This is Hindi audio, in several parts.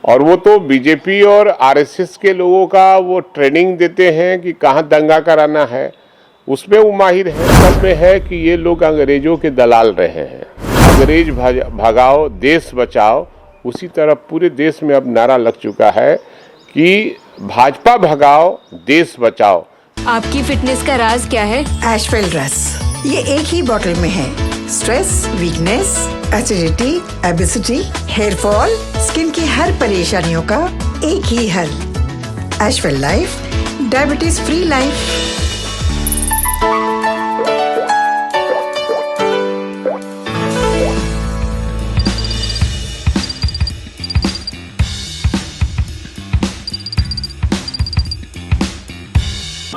और वो तो बीजेपी और आरएसएस के लोगों का वो ट्रेनिंग देते हैं कि कहाँ दंगा कराना है, उसमें वो माहिर है। सब में है कि ये लोग अंग्रेजों के दलाल रहे हैं। अंग्रेज भगाओ देश बचाओ, उसी तरह पूरे देश में अब नारा लग चुका है कि भाजपा भगाओ देश बचाओ। आपकी फिटनेस का राज क्या है? एशवेल रस, ये एक ही बोतल में है। Stress, weakness, acidity, obesity, hair fall, skin की हर परेशानियों का एक ही हल। Ashwell life, diabetes free life.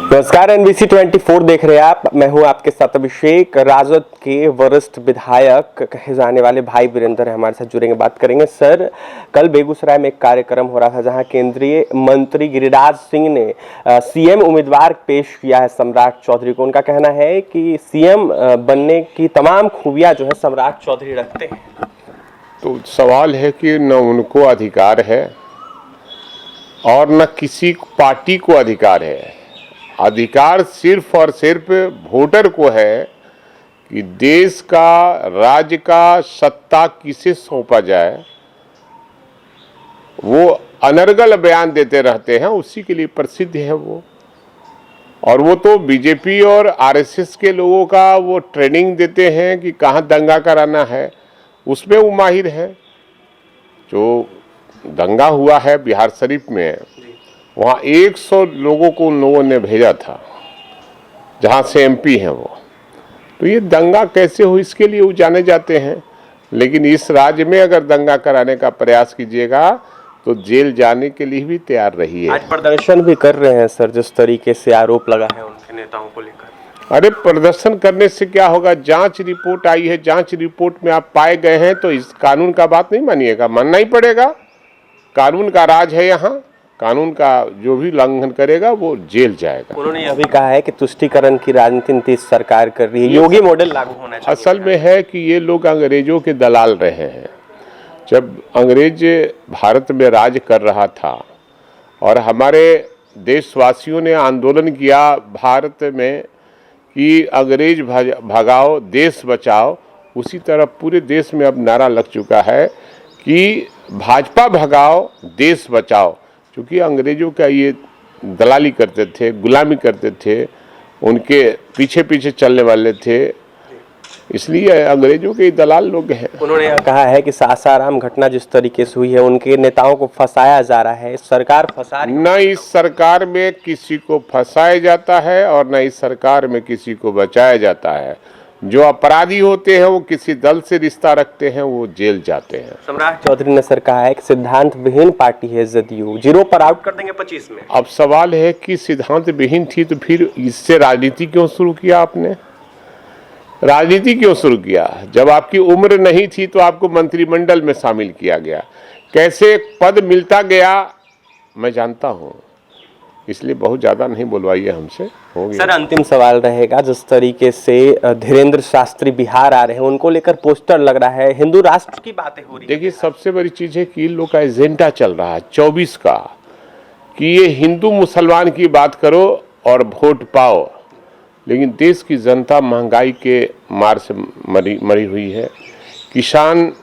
नमस्कार, NBC 24 देख रहे हैं आप। मैं हूं आपके साथ अभिषेक। राजद के वरिष्ठ विधायक कहे जाने वाले भाई वीरेंद्र हमारे साथ जुड़ेंगे, बात करेंगे। सर, कल बेगूसराय में एक कार्यक्रम हो रहा था जहां केंद्रीय मंत्री गिरिराज सिंह ने सीएम उम्मीदवार पेश किया है सम्राट चौधरी को। उनका कहना है कि सीएम बनने की तमाम खूबियां जो है सम्राट चौधरी रखते हैं। तो सवाल है कि न उनको अधिकार है और न किसी पार्टी को अधिकार है। अधिकार सिर्फ और सिर्फ वोटर को है कि देश का, राज्य का सत्ता किसे सौंपा जाए। वो अनर्गल बयान देते रहते हैं, उसी के लिए प्रसिद्ध है वो। और वो तो बीजेपी और आरएसएस के लोगों का वो ट्रेनिंग देते हैं कि कहाँ दंगा कराना है, उसमें वो माहिर है। जो दंगा हुआ है बिहार शरीफ में, वहाँ 100 लोगों को उन लोगों ने भेजा था, जहाँ से एमपी हैं वो। तो ये दंगा कैसे हो, इसके लिए वो जाने जाते हैं। लेकिन इस राज्य में अगर दंगा कराने का प्रयास कीजिएगा तो जेल जाने के लिए भी तैयार रहिए। आज प्रदर्शन भी कर रहे हैं सर, जिस तरीके से आरोप लगा है उनके नेताओं को लेकर। अरे प्रदर्शन करने से क्या होगा? जांच रिपोर्ट आई है, जांच रिपोर्ट में आप पाए गए हैं तो इस कानून का बात नहीं मानिएगा, मानना ही पड़ेगा। कानून का राज है यहाँ, कानून का जो भी उल्लंघन करेगा वो जेल जाएगा। उन्होंने यह भी कहा है कि तुष्टीकरण की राजनीति नीतीश सरकार कर रही है, योगी मॉडल लागू होना चाहिए। असल में है कि ये लोग अंग्रेजों के दलाल रहे हैं। जब अंग्रेज भारत में राज कर रहा था और हमारे देशवासियों ने आंदोलन किया भारत में कि अंग्रेज भगाओ देश बचाओ, उसी तरह पूरे देश में अब नारा लग चुका है कि भाजपा भगाओ देश बचाओ। क्योंकि अंग्रेजों का ये दलाली करते थे, गुलामी करते थे, उनके पीछे पीछे चलने वाले थे, इसलिए अंग्रेजों के दलाल लोग हैं। उन्होंने कहा है कि सासाराम घटना जिस तरीके से हुई है, उनके नेताओं को फंसाया जा रहा है, सरकार फंसा रही है। न इस सरकार में किसी को फंसाया जाता है और न इस सरकार में किसी को बचाया जाता है। जो अपराधी होते हैं वो किसी दल से रिश्ता रखते हैं, वो जेल जाते हैं। सम्राट चौधरी ने सर कहा है कि सिद्धांत विहीन पार्टी है जदयू, 0 पर आउट कर देंगे 25 में। अब सवाल है कि सिद्धांत विहीन थी तो फिर इससे राजनीति क्यों शुरू किया आपने? राजनीति क्यों शुरू किया? जब आपकी उम्र नहीं थी तो आपको मंत्रिमंडल में शामिल किया गया। कैसे पद मिलता गया मैं जानता हूँ, इसलिए बहुत ज्यादा नहीं बोलवाइए हमसे, हो गया। सर, अंतिम सवाल रहेगा, जिस तरीके से धीरेन्द्र शास्त्री बिहार आ रहे हैं, उनको लेकर पोस्टर लग रहा है, हिंदू राष्ट्र की बातें हो रही है। देखिए, सबसे बड़ी चीज है कि इन लोग का एजेंडा चल रहा है 24 का कि ये हिंदू मुसलमान की बात करो और वोट पाओ। लेकिन देश की जनता महंगाई के मार से मरी हुई है, किसान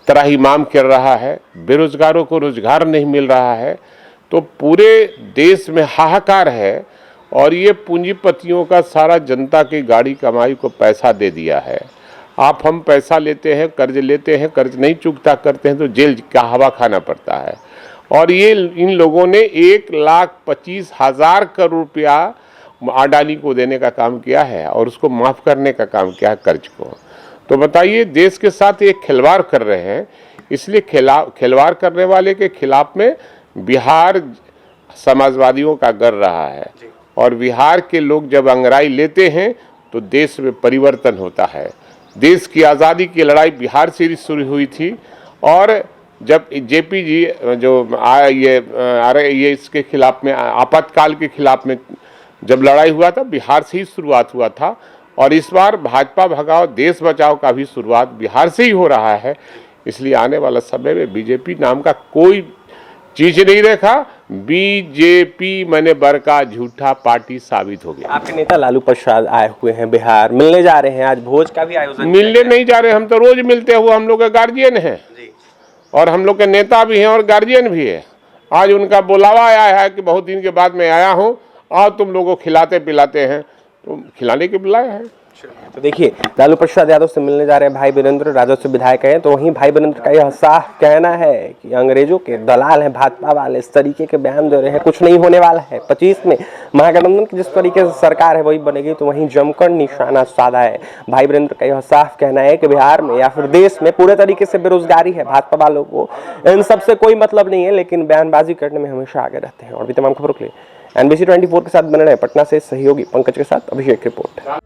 त्राहिमाम कर रहा है, बेरोजगारों को रोजगार नहीं मिल रहा है, तो पूरे देश में हाहाकार है। और ये पूंजीपतियों का सारा जनता की गाड़ी कमाई को पैसा दे दिया है। हम पैसा लेते हैं, कर्ज लेते हैं, कर्ज नहीं चुकता करते हैं तो जेल का हवा खाना पड़ता है। और ये इन लोगों ने 1,25,000 करोड़ रुपया अडानी को देने का काम किया है और उसको माफ़ करने का काम किया है, कर्ज को। तो बताइए, देश के साथ एक खिलवाड़ कर रहे हैं। इसलिए खिलवाड़ करने वाले के खिलाफ में बिहार समाजवादियों का गर रहा है। और बिहार के लोग जब अंगड़ाई लेते हैं तो देश में परिवर्तन होता है। देश की आज़ादी की लड़ाई बिहार से ही शुरू हुई थी। और जब जेपी जी ये इसके खिलाफ में, आपातकाल के खिलाफ में जब लड़ाई हुआ था, बिहार से ही शुरुआत हुआ था। और इस बार भाजपा भगाओ देश बचाओ का भी शुरुआत बिहार से ही हो रहा है। इसलिए आने वाला समय में बीजेपी नाम का कोई चीज नहीं देखा। बीजेपी मैंने बड़का झूठा पार्टी साबित हो गया। आपके नेता लालू प्रसाद आए हुए हैं बिहार, मिलने जा रहे हैं, आज भोज का भी आयोजन। मिलने नहीं जा रहे, हम तो रोज मिलते हुए, हम लोग के गार्जियन हैं और हम लोग के नेता भी हैं और गार्जियन भी है। आज उनका बुलावा आया है कि बहुत दिन के बाद मैं आया हूँ और तुम लोगों को खिलाते पिलाते हैं, तो खिलाने के बुलाया है। तो देखिए, लालू प्रसाद यादव से मिलने जा रहे हैं भाई वीरेंद्र, राजद से विधायक हैं। तो वहीं भाई वीरेंद्र का यह साफ कहना है कि अंग्रेजों के दलाल हैं भाजपा वाले, इस तरीके के बयान दे रहे हैं, कुछ नहीं होने वाला है। 25 में महागठबंधन की जिस तरीके से सरकार है वही बनेगी, तो वहीं जमकर निशाना साधा है। भाई वीरेंद्र का यह साफ कहना है कि बिहार में या फिर देश में पूरे तरीके से बेरोजगारी है, भाजपा वालों को इन सबसे कोई मतलब नहीं है, लेकिन बयानबाजी करने में हमेशा आगे रहते हैं। और भी तमाम खबरों के लिए NBC 24 के साथ बने रहे पटना से सहयोगी पंकज के साथ अभिषेक रिपोर्ट।